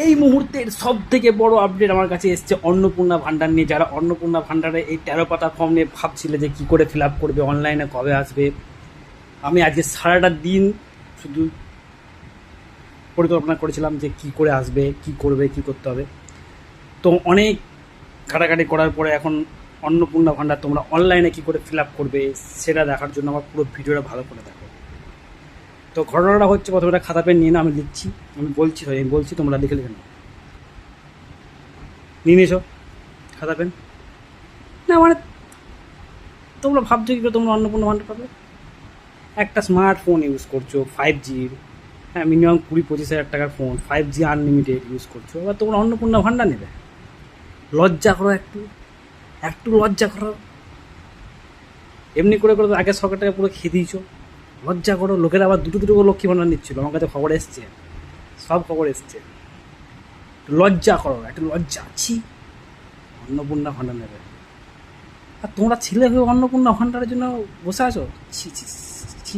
এই মুহূর্তের সব থেকে বড় আপডেট আমার কাছে এসছে অন্নপূর্ণা ভান্ডার নিয়ে। যারা অন্নপূর্ণা ভান্ডারে এই 13 পাতা ফর্ম নিয়ে ভাবছিলে যে কী করে ফিল আপ করবে, অনলাইনে কবে আসবে, আমি আজকে সারাটা দিন শুধু পরিকল্পনা করেছিলাম যে কি করে আসবে, কি করবে, কি করতে হবে। তো অনেক ঘাটাঘাটি করার পরে এখন অন্নপূর্ণা ভান্ডার তোমরা অনলাইনে কী করে ফিল আপ করবে সেটা দেখার জন্য আমার পুরো ভিডিওটা ভালো করে দেখো। তো ঘটনাটা হচ্ছে, প্রথমে একটা খাতা পেন নিয়ে না, আমি লিখছি, আমি বলছি তোমরা লিখে লিখে নাও। নিয়ে নিয়েছো খাতা পেন? না মানে তোমরা ভাবছো কী করে তোমরা অন্নপূর্ণা ভান্ডার পাবে? একটা স্মার্টফোন ইউজ করছো 5G, হ্যাঁ, মিনিমাম 20-25 হাজার টাকার ফোন, 5G আনলিমিটেড ইউজ করছো, এবার তোমরা অন্নপূর্ণা ভান্ডার নেবে? লজ্জা করো, একটু একটু লজ্জা করো। এমনি করে করে তো আগে সরকার টাকা পুরো খেয়ে দিয়েছো, লজ্জা করো। লোকেরা আবার দুটো দুটো করে লক্ষ্মী ভান্ডার নিচ্ছিল, আমার কাছে খবর এসছে, সব খবর এসছে। লজ্জা করো, একটু লজ্জা আছি। অন্নপূর্ণা ভান্ডার নেবে আর তোমরা ছেলে হয়ে অন্নপূর্ণা ভান্ডারের জন্য বসে আছো? ছি ছি ছি।